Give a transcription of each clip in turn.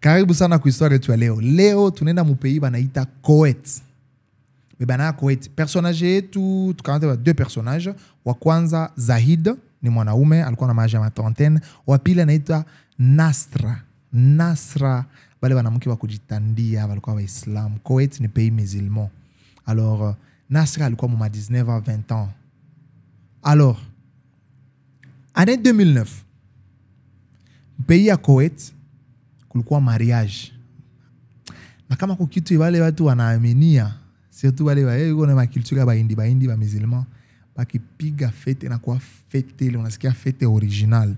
Karibu sana kwa histoire yetu ya leo. Leo tunaenda mupei banaita Koweït. Bana Koweït. Personnage yetu tukaanza deux personnages. Wa kwanza Zahid ni mwanaume alikuwa na maisha ya 30. Wa pili anaitwa Nasra wale wanamke wa kujitandia walikuwa Waislamu. Koweït ni pays musulman. Alors Nasra alikuwa mwa 19 à 20 ans. Alors année 2009 pays ya Koweït kulikuwa mariage. Na kama kwa kitu wale watu wanaaminia, surtout wale wao na makultura baindi ba musulman, bakipiga fete na kwa fete ile unasikia fete original.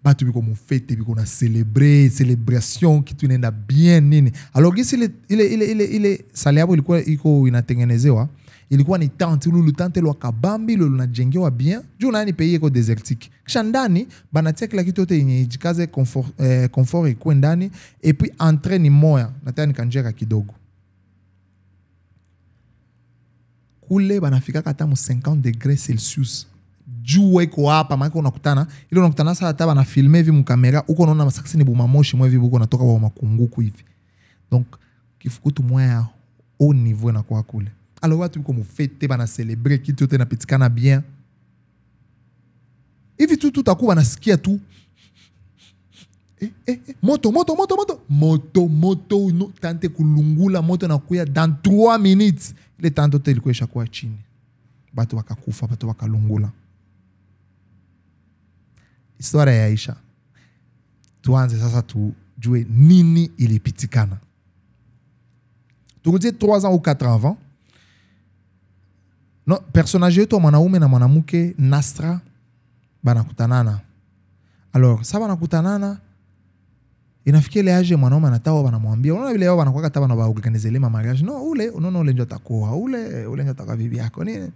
Batu biko mu fete biko na celebration kitu inaenda bien nini. Alors gisi ile sale yabo ilikuwa iko inatengenezewa, ilikuwa ni tente lulu tente lo kabambi lo linajengewa bien. Juu nani pays iko désertique. Kisha ndani banatia kila kitu yote yenye jikaze confort iko ndani et puis entrée ni moya nataka kanjeka kidogo. Kule banafika kata mu 50 degrés Celsius. Juu iko hapa maana unakutana ile unakutana sasa hata bana filmer hivi mu kamera uko unaona masakisi ni buma moshi mwe hivi uko natoka kwa makunguku hivi. Donc kifukutu moya au niveau na kwa kule. Alors watu biko mu fete bana célébrer kitu yote napitikana bien. Hivi tu takuwa nasikia tu moto no tante kulungula moto na kuya dans 3 minutes ile tante hotel ilikuwa ishakuwa chini. Batu wakakufa, batu wakalungula. Historia ya Aisha. Tuanze sasa tujue nini ilipitikana. Tukuje 3 ans ou 4 ans avant. No, personnage yetu mwanaume na mwanamke Nasra banakutanana. Alors, ça banakutanana inafikia ile age mwanaume anatawa banamwambia, unaona vile wao wanakuwa kata bana ba organize le mariage. No, ule unaona ule ndio atakoa, ule ndio ataka bibi yako nini.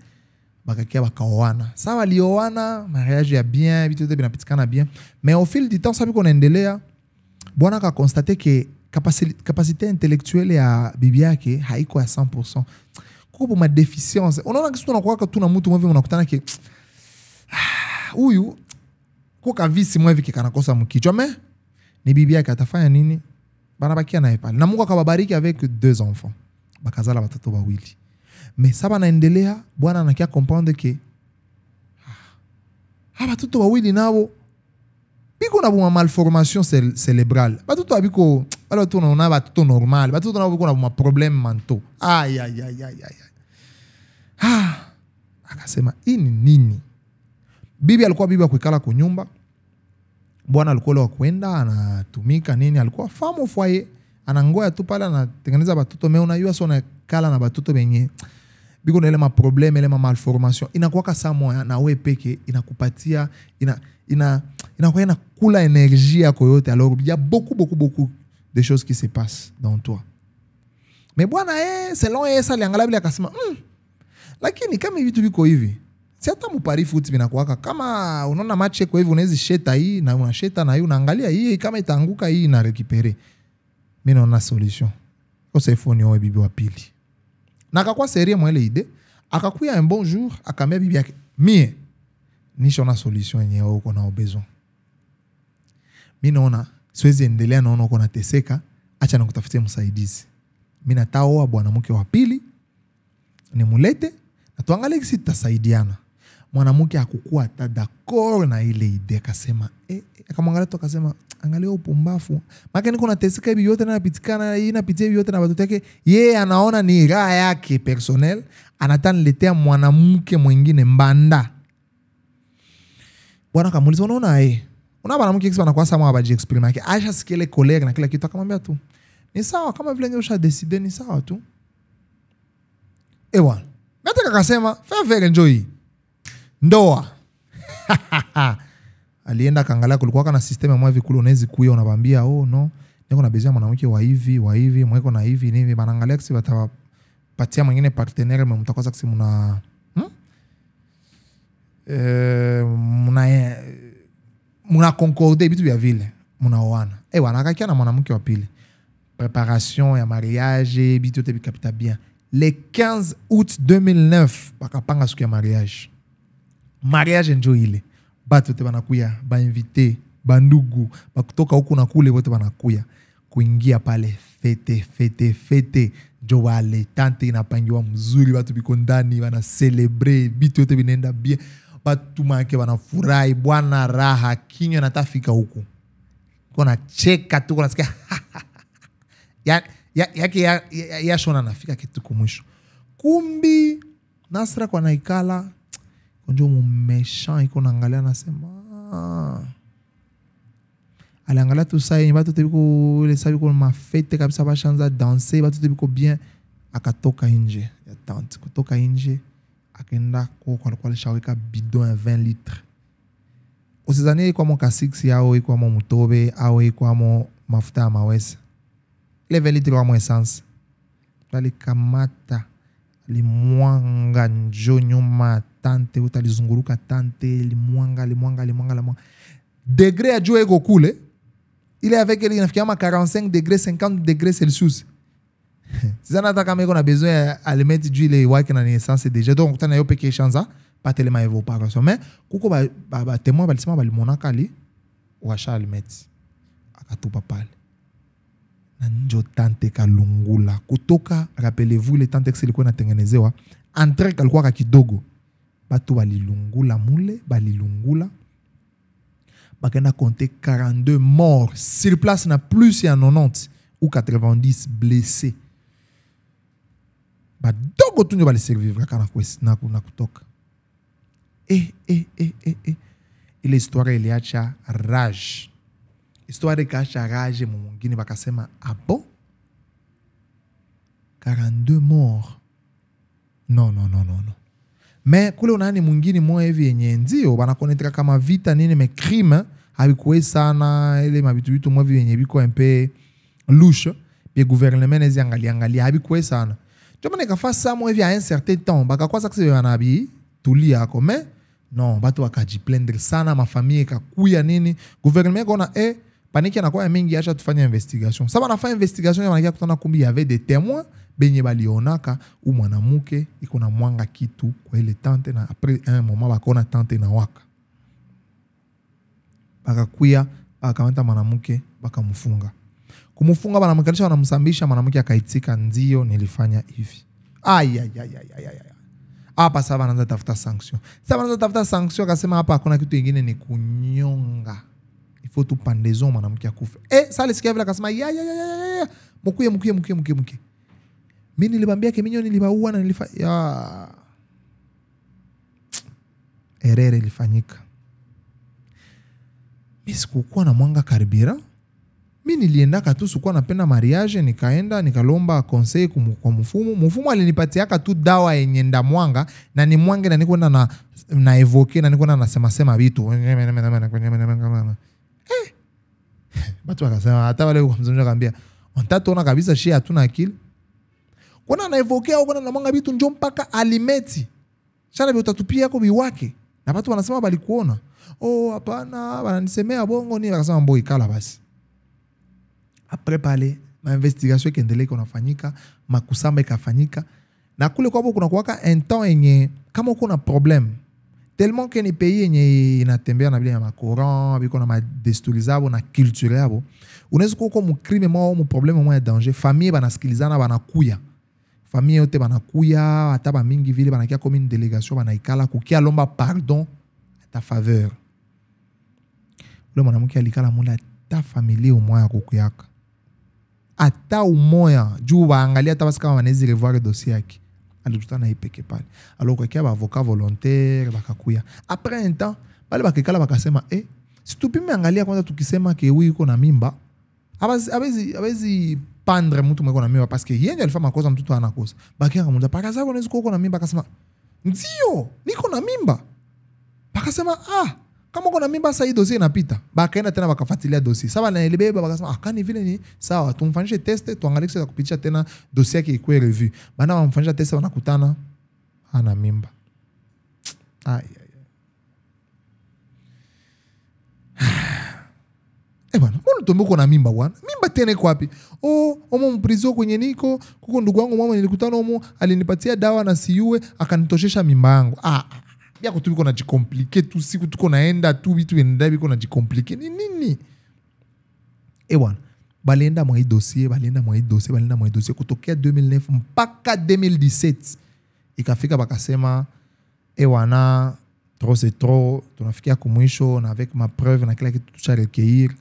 Bakakia bakaoana. Sawa lioana, mariage ya bien, vitu vyote vinapitikana bien. Mais au fil du temps, sabi kunaendelea, bwana ka constate que capacité intellectuelle ya bibi yake haiko ya 100%. Kuko ma déficience. Unaona kitu tunakuwa tu na mtu mmoja unakutana ke huyu kwa visi mwevi kikanakosa mkichwa ni bibi yake atafanya nini? Bana bakia naye pale. Na Mungu akawabariki avec 2 enfants. Bakazala watoto wawili. Mais ça banaendelea bwana anakia comprendre que watoto wawili nao biko na buma malformation cérébrale. Batoto abiko wala tu naona batoto normal. Batoto nao biko na buma problème mentaux. Aïe. Akasema ini nini? Bibi alikuwa bibi wa kuikala kwa nyumba. Bwana alikuwa wa kwenda anatumika nini, alikuwa femme au foyer. Anangoya tu pale anatengeneza batoto mais unajua sio kala na batoto benye biko na ile ma problème ile ma malformation. Inakuwa kasa moya na wewe peke inakupatia inakuwa inakula énergie yako yote. Alors il y a beaucoup de choses qui se passent dans toi. Mais bwana selon ça aliangalia bila akasema lakini kama vitu biko hivi si hata mpari foot vinakuwa kama unaona match kwa hivi unaweza sheta hii na unasheta na hii unaangalia hii kama itaanguka hii na récupérer. Mimi naona solution. Kwa sefoni wa bibi wa pili. Na akakuwa sérieux mwa ile idée, akakuya un bon jour akamwambia bibi yake, "Mie nisho na solution yenyewe uko na besoin. Mimi naona siwezi endelea naona uko nateseka, acha nikutafutie msaidizi. Mimi nataoa bwana mke wa pili, nimulete na tuangalie kisi tutasaidiana." Mwanamke hakukua hata d'accord na ile idea, akasema akamwangalia tu akasema angalia upumbafu. Maana niko nateseka hivi yote na napitikana hii napitia hivi yote na watoto yake. Yeye anaona ni raha yake personnel, anataniletea mwanamke mwingine mbanda. Bwana kamuuliza unaona una mwanamke kisa anakuwa sama abaji exprime yake. Aisha sikile colère na kila kitu akamwambia tu ni sawa kama vile ngesha decide ni sawa tu. Bwana nataka akasema fair enjoy ndoa. Alienda kaangalia kulikuwa kana system ya mwavi kule unaweza kuya unabambia no niko na besoin mwanamke wa hivi mweko na hivi nini banaangalia kisi batapatia mwingine partenaire mtakosa kisi mna muna concorde bitu vya vile mnaoana. Wanakakia na mwanamke wa pili. Préparation ya mariage bitu te bikapita bien. Le 15 août 2009 bakapanga siku ya mariage. Mariage njo ile. Batu te banakuya, ba invité, bandugu, bakutoka huku na kule wote banakuya. kuingia pale fete jo wale tante inapangiwa mzuri, watu biko ndani wana celebrate, bitu yote binaenda bien, watu make wanafurahi, bwana raha, kinywa natafika huku kuna cheka tu, kuna sikia ya shona nafika kitu kumwisho. Kumbi Nasra kwa naikala konjo mumesha iko naangalia, nasema aliangalia tu saa yenye batu tebiko ile saa biko mafete kabisa, bashanza danser, batu tebiko bien. Akatoka nje ya tante, kutoka nje akaenda kwa alikuwa alishaweka bidon ya 20 litres. Usizanie kwa mo kasiksi yao, kwa mo mutobe au kwa mo mafuta ya mawese, ile 20 litres kwa mo essence alikamata, limwanga njo nyuma tante, utalizunguruka tante, limwanga degré ya juu ego kule, ile avec ile inafikia ma 45 degrés 50 degrés Celsius. Sasa nataka kama iko na besoin ya alimenti juu ile wake na essence déjà, donc tana yo peke chanza pas tellement évocation, mais kuko ba témoin balisema balimona kali washa alimenti akatupa pale na njo tante kalungula kutoka. Rappelez-vous ile tante que ilikuwa inatengenezewa entre kalikuwa ka kidogo, batu balilungula mule, balilungula bakenda compter 42 morts sur place, na plus ya 90 ou 90 blessés. Badogo tu ndio bali survivre kana na kutoka. Ile histoire iliacha rage. Histoire ikacha rage mwingine, bakasema bon 42 morts. Non. Mais kule unani mwingine mwa hivi yenye ndio banakonetra kama vita nini, me crime habikuwe sana, ile mabitu bitu mwa hivi yenye biko un peu louche, bien gouvernement nezi angalia habikuwe sana. Joma nikafa sa mwa hivi a un certain temps bakakuwa sakse banabi tulia ako, mais non, batu wakajiplendre sana, mafamille ikakuya nini, gouvernement kona paniki anakuwa ya mingi, acha tufanye investigation. Sasa banafanya investigation ya wanakia kutana kumbi ya des témoins benye balionaka u mwanamuke iko na mwanga kitu kwa ile tante, na après un moment bakona tante na waka bakakuya bakamata mwanamuke bakamfunga. Kumufunga banamkalisha, wanamsambisha mwanamuke, akaitika ndio nilifanya hivi. Hapa sasa wanaanza tafuta sanction. Akasema hapa hakuna kitu kingine, ni kunyonga. Il faut tout pendaison mwanamke akufe. Sasa alisikia vile akasema ya mkuye. Mimi nilibambia keminyo nilibaua na erere ilifanyika. Mimi sikukuwa na mwanga karibira. Mimi nilienda katu, sikuwa napenda mariage, nikaenda nikalomba conseil kwa mfumu alinipatiaka tu dawa yenye nda mwanga, na ni mwange na niko na evoke, na niko na sema vitu. Batu wakasema, hata wale kwa mzungu akambia, "Ontatuona kabisa shia hatuna akili." Kuna na evoke au kuna na mwanga vitu njo mpaka alimeti. Shana bi utatupia yako biwake. Na watu wanasema bali kuona. Hapana, wananisemea bongo ni, wakasema mboi kala basi. Après pale, ma investigation ikiendelea kunafanyika, makusamba ikafanyika, na kule kwapo kuna kuwaka un temps yenye kama uko na problème tellement que ni pays yenye inatembea na bila ya macoran, biko na madesturizabo na culture yabo, unaweza kuko mu crime mwa mu problème mwa ya danger, famille banasikilizana, banakuya famille yote banakuya, hata ba mingi vile banakia comme une délégation, banaikala kukia lomba pardon à ta faveur. Ule mwanamke alikala mula ta familia umoya kukuyaka, ata umoya juu baangalia hata basi kama wanaweza revoir dossier yake, alikutana ipeke pale. Alors kwa kia ba avocat volontaire bakakuya. Après un temps bale bakikala bakasema si tupime angalia kwanza, tukisema ke huyu iko na mimba abezi pandre mtu mweko na mimba, parce que yeye alifanya makosa, mtoto ana kosa. Bakia kamuza paka zako unaweza kuko na mimba, akasema ndio niko na mimba. Bakasema kama uko na mimba sasa hii dossier inapita. Bakaenda tena bakafuatilia dossier. Sasa na ilibeba bakasema kani vile ni sawa, tumfanyishe test tuangalie kisa kupitisha tena dossier yake ikuwe review. Bana wamfanyisha test, wanakutana ana mimba. Bwana, mbona tumboko na mimba bwana? Mimba tena iko wapi? Omo mprizo kwenye niko, kuko ndugu wangu mama nilikutana omo, alinipatia dawa na siue, akanitoshesha mimba yangu. Bia kutu biko na jikomplike tu, siku tuko naenda tu vitu vinaenda biko na jikomplike. Ni nini? Bwana, balenda mwa dossier kutokea 2009 mpaka 2017 ikafika bakasema wana trop c'est trop, tunafikia kumwisho na avec ma preuve na kila kitu tusha recueillir,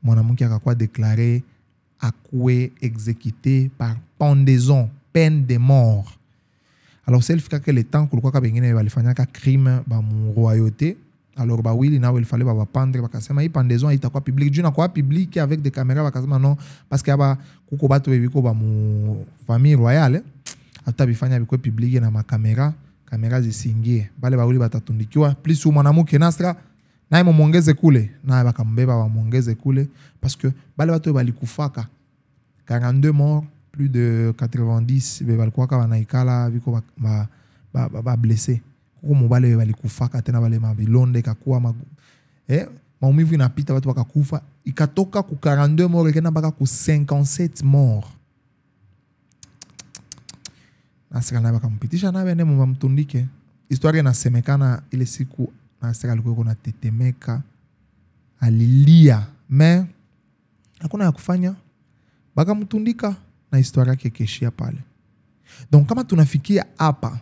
mwanamke akakuwa déclaré akuwe exécuté par pendaison, peine de mort. Alors c'est le fait que le temps kulikuwa ka bengine balifanyaka crime ba mu royauté, alors ba wili na il fallait ba pendre, bakasema hii pendaison itakuwa public, juu na kwa public avec des caméras, bakasema non parce que aba kuko batu bebiko ba mu famille royale hata bifanya biko public na makamera zisingie, bale bawili batatundikiwa plus mwanamke Nasra naye muongeze kule, naye bakambeba bamuongeze kule parce que bale batu balikufaka 42 morts, plus de 90 balikuwa banaikala biko ba blessé, kuko mobale balikufaka tena bale mabilonde kakuwa maumivu inapita watu wakakufa, ikatoka ku 42 morts ikenda mpaka ku 57 morts. Nasra naye bakampitisha naye bende mtundike. Historia inasemekana ile siku Nasra alikuwa kuna tetemeka, alilia, mais hakuna ya kufanya, bakamtundika na historia yake keshia pale. Donc kama tunafikia hapa,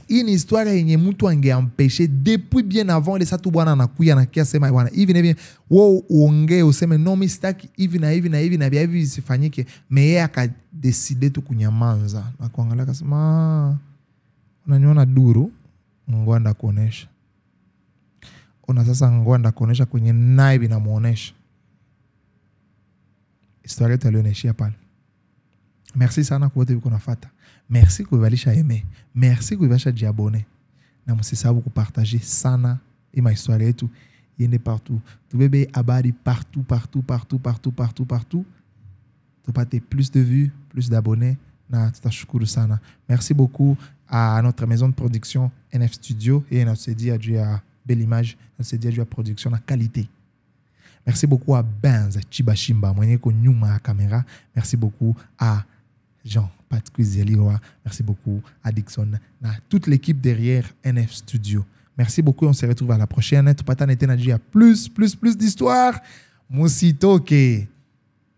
hii ni historia yenye mtu angeampeshe depuis bien avant ile satu bwana anakuya na kia sema bwana hivi na hivi, wewe uongee useme no mistake hivi na hivi na hivi na hivi visifanyike, mais yeye akadecide tu kunyamanza na kuangalia akasema unaniona duru, ngwanda kuonesha. Ona sasa ngwanda kuonesha kwenye naibi na muonesha. Historia yetu alioneshia pale. Merci sana kwa wote wiko nafuata. Merci kwa balisha aimer. Merci kwa balisha jiabone. Na msisahau kupartager sana ima historia yetu iende partout. Tubebe habari partout. Tupate plus de vues, plus d'abonnés na tutashukuru sana. Merci beaucoup à notre maison de production NF Studio et notre CD à belle image, notre CD à production à qualité. Merci beaucoup à Benz Chibashimba, mwenye ko nyuma ya caméra. Merci beaucoup à Jean-Patrick Zeliroa. Merci beaucoup à Dixon, à toute l'équipe derrière NF Studio. Merci beaucoup, on se retrouve à la prochaine. Tupata nete na plus d'histoire. Musitoke.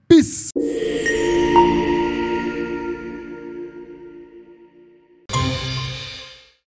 Peace.